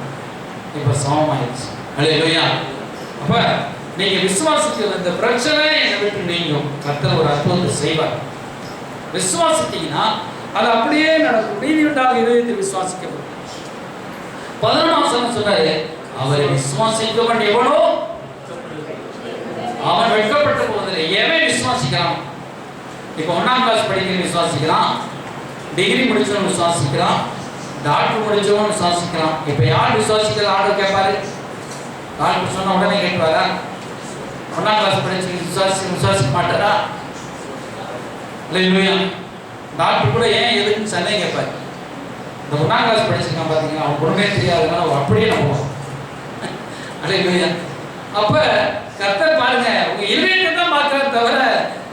இப்போ சமமாயிடுச்சு. அல்லேலூயா. அப்ப நீங்க விசுவாசிக்கிற இந்த பிரச்சனை என்னை விட்டு நீங்கும். கர்த்தர் ஒரு அற்புதத்தை செய்வார். விசுவாசித்தீங்கன்னா அது அப்படியே நடக்கும். நீதி உண்டாக இதயத்தில் விசுவாசிக்கப்படும். 11ஆம் வசனம் சொல்றாரு, அவரை விசுவாசிக்கிறவன் எவனோ அவன் வெட்கப்பட்டு போவதில்லை. எவன் விசுவாசிக்கிறான்? இப்போ 1ஆம் கிளாஸ் படிக்கிறவன் விசுவாசிக்கிறான், டிகிரி முடிச்சவன் விசுவாசிக்கிறான், டாக்டர் முடிச்சவன் விசுவாசிக்கிறான். இப்போ யார் விசுவாசிக்கிற ஆர்டர் கேட்பாரு? டாக்டர் சொன்ன உடனே கேட்பாரா? 1ஆம் கிளாஸ் படிச்சு விசுவாசிக்க மாட்டாரா? இல்லையா? டாக்டர் கூட ஏன் எதுக்குன்னு சண்டை கேட்பாரு. இந்த 1ஆம் கிளாஸ் படிச்சிருக்கான் பார்த்தீங்கன்னா, அவன் ஒன்றுமே தெரியாதுன்னா அவன் அப்படியே நம்புவான். இல்லையா? அப்ப கர்த்தர் பாருங்க, உங்க இருதயத்தை தான் பார்க்கறத தவிர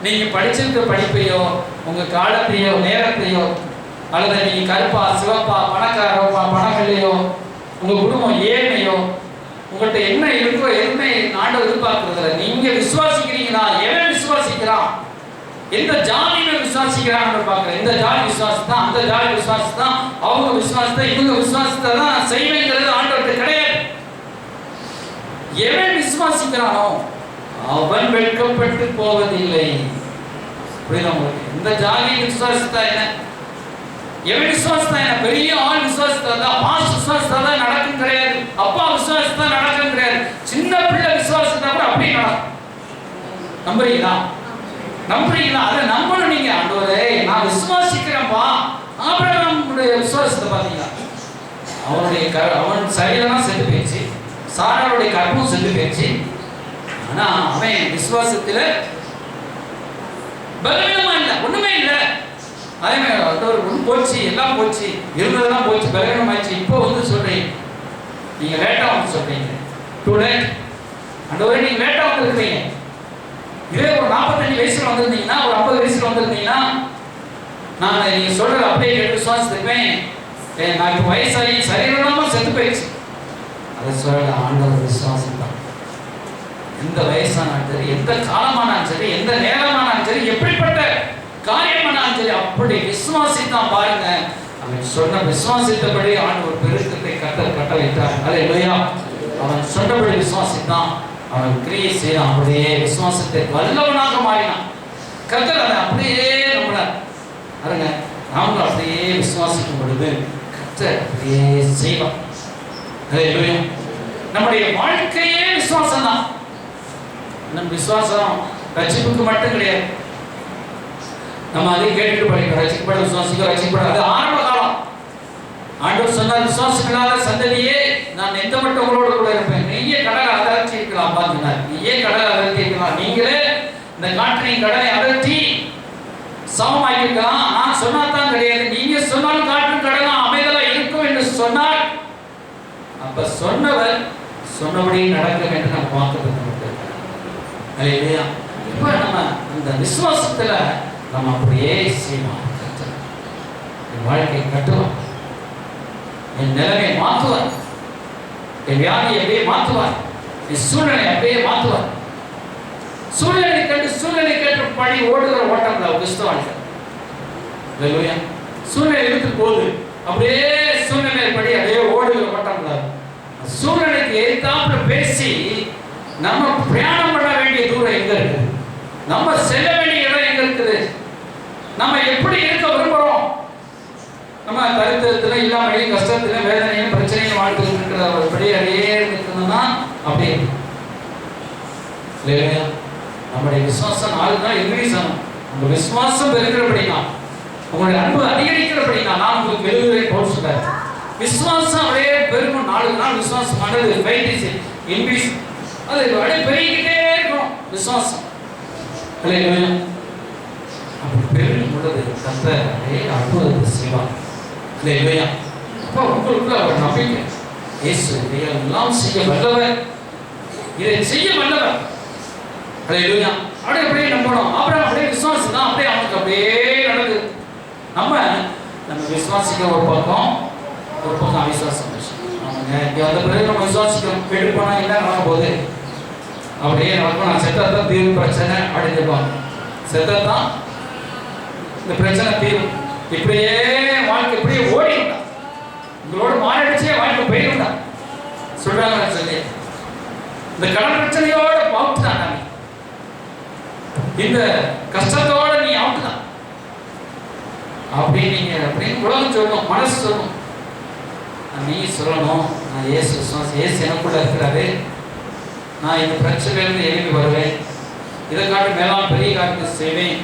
நீங்க படிச்சிருக்க படிப்பையோ உங்க காலத்தையோ நேரத்தையோ அல்லது நீங்க கருப்பா சிவப்பா பணக்காரோ பணம் இல்லையோ உங்க குடும்பம் ஏழ்மையோ உங்கள்கிட்ட என்ன இருக்கோ எதுவுமே ஆண்டவர் எதிர்பார்க்கறதில்ல. நீங்க விசுவாசிக்கிறீங்களா? எவன் விசுவாசிக்கிறான்? எந்த ஜாதியில விசுவாசிக்கிறான்னு பார்க்கிறேன். இந்த ஜாதி விசுவாசத்தான், அந்த ஜாதி விசுவாசத்தான், அவங்க விசுவாசத்தை இவங்க விசுவாசத்தை தான் செய்வேங்கிறது ஆண்டவர்கிட்ட கிடையாது. எவன் விசுவாசிக்கிறானோ அவன் வெட்கப்பட்டு போவதில்லை. இந்த ஜாதி விசுவாசத்தா என்ன, எவன் விசுவாசத்தா என்ன, பெரிய ஆள் விசுவாசத்தா தான், மாஸ் விசுவாசத்தா தான் நடக்கும் கிடையாது, அப்பா விசுவாசத்தா நடக்கும் கிடையாது, சின்ன பிள்ளை விசுவாசத்தா கூட அப்படியே நடக்கும். நம்புறீங்களா? நம்புறீங்களா? அதை நம்பணும் நீங்க. ஆண்டவரே நான் விசுவாசிக்கிறேன்ப்பா. ஆபிரகாமுடைய விசுவாசத்தை பாத்தீங்களா? அவன் சரீரமா செத்து போயிடுச்சு, சாராளுடைய கற்பமும் செத்து போயிடுச்சு. ஆனா அவன் விசுவாசத்துல பலவீனமா இல்ல, ஒண்ணுமே இல்ல. அதே மாதிரி ஒண்ணு போச்சு, எல்லாம் போச்சு, இருந்ததெல்லாம் போச்சு, பலவீனமாயிடுச்சு. இப்போ சொல்றீங்க, நீங்க லேட்டா வந்து சொல்றீங்க, டூ லேட். ஆண்டவரே நீங்க லேட்டா வந்துருக்கீங்க. இதே ஒரு 45 வயசுல வந்திருந்தீங்கன்னா, ஒரு 50 வயசுல வந்திருந்தீங்கன்னா, நான் நீங்க சொல்றது அப்படியே கேட்டு விசுவாசிப்பேன். நான் இப்போ வயசாகி சரீரமா செத்து போயிடுச்சு. அதை சொல்ல ஆண்டவர் விசுவாசம் தான். எந்த வயசானாலும் சரி, எந்த காலமானாலும் சரி, எந்த நேரமானாலும் சரி, எப்படிப்பட்ட காரியமானாலும் சரி, அப்படி விசுவாசித்தான். பாருங்க, அவன் சொன்ன விசுவாசித்தபடி ஆண்டவர் பெருக்கத்தை கட்டளையிட்டார். அல்லேலூயா. அவன் சொன்னபடி விசுவாசித்தான், அவன் கிரியை செய்தான். அப்படியே விசுவாசத்தை வல்லவனாக மாறினான். கர்த்தர் அதை அப்படியே நம்மளார் பாருங்க, நாமளும் அப்படியே விசுவாசிக்கும் பொழுது கர்த்தர் அப்படியே செய்வான். அல்லேலூயா. நம்முடைய வாழ்க்கையே விசுவாசம் தான். நம் விசுவாசம் ரட்சிப்புக்கு மட்டும் கிடையாது. நம்ம அதை கேட்டுட்டு படிக்கிறோம், ரட்சிக்கப்பட விசுவாசிக்க ரட்சிக்கப்பட. அது ஆரம்ப காலம். ஆண்டவர் சொன்னார், விசுவாசமில்லாத சந்ததியே நான் எந்த மட்டும் உங்களோட கூட இருப்பேன். நீயே கடலை அகற்றி இருக்கலாம் சொன்னார். நீயே கடலை அகற்றி இருக்கலாம், நீங்களே இந்த காற்றின் கடலை அகற்றி சமமாக்கிருக்கலாம். நான் சொன்னாதான் கிடையாது, நீங்க சொன்னாலும் காற்றும் கடலும் அமைதலா இருக்கும் என்று சொன்னார். அப்ப சொன்னவர் சொன்னபடி நடக்க என்று நம்ம பார்க்கறது. இல்லையா? இப்ப நம்ம அந்த விசுவாசத்துல நம்ம அப்படியே செய்வோம். என் வாழ்க்கையை கட்டுவார், என் நிலைமை மாற்றுவார், என் வியாதியை அப்படியே மாற்றுவார், என் சூழ்நிலை அப்படியே மாற்றுவார். சூழ்நிலை கண்டு சூழ்நிலை கேட்டு படி ஓடுகிற ஓட்டம் தான் கிறிஸ்தவ வாழ்க்கை. இல்லையா? சூழ்நிலை இருக்கு போது அப்படியே சூழ்நிலை படி அப்படியே ஓடுகிற ஓட்டம் தான். சூழ்நிலைக்கு எதிர்த்தாப்புல பேசி நம்ம பிரயாணம் பண்ண வேண்டிய தூரம் எங்க இருக்குது, நம்ம செல்ல வேண்டிய இடம் எங்க இருக்குது, நம்ம எப்படி இருக்க விரும்புறோம். நம்ம தரித்திரத்துல இல்லாமலேயும் கஷ்டத்துல வேதனையும் பிரச்சனையும் வாழ்க்கை இருக்கிற ஒரு படி அடையே இருக்கணும்னா அப்படியே இல்லையா? நம்முடைய விசுவாசம் நாளுக்கு நாள் இன்க்ரீஸ் ஆகும். உங்க விசுவாசம் பெருகிறபடினா, உங்களுடைய அன்பு அதிகரிக்கிறபடினா, நான் உங்களுக்கு எழுதுகிறேன் போல் சொல்றாரு. விசுவாசம் அப்படியே பெருகும். நாளுக்கு நாள் விசுவாசமானது ஃபைட் இஸ் இன்க்ரீஸ். அது அப்படியே பெருகிக்கிட்டே இருக்கும் விசுவாசம். இல்லையா? அப்படி பெருகும் பொழுது கர்த்தர் அப்படியே அற்புதத்தை செய்வார். இல்லையா? அப்போ உங்களுக்குள்ள ஒரு நம்பிக்கை, இயேசு இதையெல்லாம் செய்ய வல்லவர், இதை செய்ய வல்லவர். அல்லேலூயா. அப்படியே நம்பணும். அப்புறம் அப்படியே விசுவாசம் தான் அப்படியே அவனுக்கு அப்படியே நடக்குது. நம்ம விசுவாசிக்க ஒரு பக்கம் அவிசுவாசம். அந்த பிறகு நம்ம விசுவாசிக்கிறோம், கெட்டு போனா என்ன நடக்க போகுது, அப்படியே நடக்கும். நான் செத்தான் தீர்வு பிரச்சனை அடைஞ்சிருப்பாங்க, செத்தான் இந்த பிரச்சனை தீர்வு. இப்படியே வாழ்க்கை இப்படியே ஓடிவிட்டா, உங்களோட மாறிடுச்சே வாழ்க்கை போயிடும்டா சொல்றாங்க. சொல்லி இந்த கடன் பிரச்சனையோட பாவுட்டுதான், இந்த கஷ்டத்தோட நீ அவுட்டுதான் அப்படின்னு உலகம் சொல்லணும், மனசு சொல்லணும். நீ சொல்லணும், நான் இயேசு விசுவாசி, இயேசு எனக்குள்ள இருக்கிறாரு, நான் இந்த பிரச்சனையிலிருந்து எழுப்பி வருவேன், இதை காட்டி மேலாம் பெரிய காரியத்தை செய்வேன்,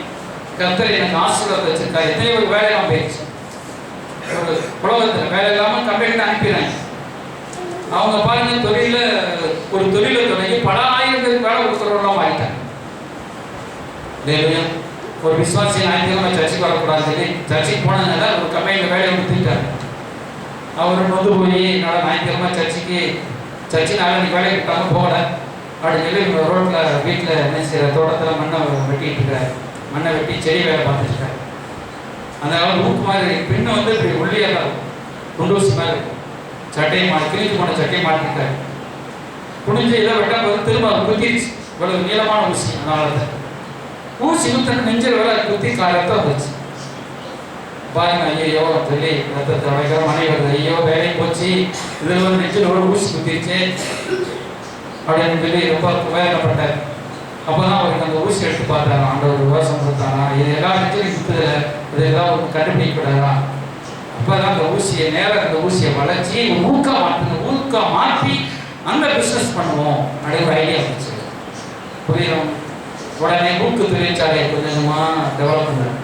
கர்த்தர் எனக்கு ஆசீர்வாதம் வச்சிருக்காரு. எத்தனையோ ஒரு வேலையெல்லாம் போயிடுச்சு. ஒரு உலகத்தில் வேலை இல்லாமல் கம்பெனிக்கு அனுப்பிடுறாங்க. அவங்க பாருங்க ஒரு தொழிலை தொடங்கி பல ஆயிரத்துக்கு வேலை கொடுக்குறவங்களாம் மாறிட்டாங்க. ஒரு விசுவாசி ஞாயிற்றுக்கிழமை சர்ச்சைக்கு வரக்கூடாது சொல்லி சர்ச்சைக்கு போனதுனால ஒரு கம்பெனியில் வேலையை கொடுத்துட்டாங்க. அவர் வந்து போய் என்னால் ஞாயிற்றுக்கிழமை சர்ச்சை நாளைக்கு வேலையை கொடுத்தாங்க போகல அப்படின்னு சொல்லி ரோட்டில் வீட்டில் என்ன செய்கிற தோட்டத்தில் மண்ணை வெட்டிட்டு இருக்காரு. மண்ணை வெட்டி செடி வேலை பார்த்துட்டு இருக்காரு. அதனால ஊக்கு மாதிரி பின்ன வந்து இப்படி ஒல்லியாக தான் இருக்கும், குண்டூசி மாதிரி இருக்கும். சட்டையை கிழிஞ்சு போன சட்டையை மாட்டிருக்காரு. குடிஞ்சு இதை வெட்டால் வந்து திரும்ப குத்திடுச்சு. இவ்வளவு நீளமான ஊசி. அதனால தான் ஊசி குத்தன நெஞ்சில் வேலை குத்தி ரத்தம் வந்துச்சு. பாருங்க, ஐயோ சொல்லி ரத்தத்தை உடைக்கிற மனை வருது, ஐயோ வேலையும் போச்சு, இதில் ஒரு நெஞ்சில் ஒரு ஊசி குத்திருச்சு அப்படின்னு சொல்லி ரொம்ப வேதனைப்பட்டார். அப்போதான் அவருக்கு அந்த ஊசி எடுத்து பார்த்தாரா, ஆண்டவர் விவசாயம் கொடுத்தாரா, இது எல்லா நெஞ்சிலையும் குத்துதில்ல, இது எல்லாம் ஒரு கண்டுபிடிக்கூடாதா. அப்போதான் அந்த ஊசியை நேரம் அந்த ஊசியை வளைச்சி ஊக்கா மாற்றி அந்த பிஸ்னஸ் பண்ணுவோம் அப்படின்னு ஐடியா வந்துச்சு. புரியும். உடனே ஊக்கு தொழிற்சாலை கொஞ்சமாக டெவலப் பண்ணார்.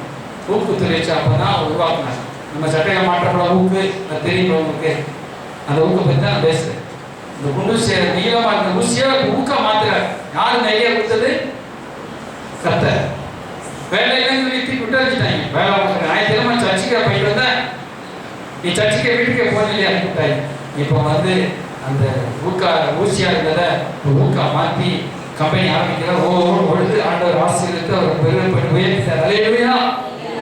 ஊக்கு தொழிற்சாலை அப்போ தான் உருவாக்குனார். நம்ம சட்டையை மாற்றப்பட ஊக்கு அது தெரியுறவங்களுக்கு அந்த ஊக்கை பற்றி தான் பேசுகிறேன். இந்த குண்டூசியை நீளமாக இருந்த ஊசியை ஊக்கா மாற்றுறார். யாருக்கு ஐடியா கொடுத்தது? கர்த்தர். வேலையிலேருந்து சொல்லி விட்டு வச்சுட்டாங்க. வேலை ஞாயிற்றுக்கிழமை சர்ச்சைக்கு போயிட்டு வந்தேன், நீ சர்ச்சைக்கு வீட்டுக்கே போனீங்க அனுப்பிட்டாங்க. இப்போ வந்து அந்த ஊசியாக இருந்ததை ஊக்கா மாற்றி கம்பெனி ஆரம்பிக்கிற ஒழுது ஆண்டவர் ஆசிரியருக்கு அவர் பெருமை உயர்த்தி.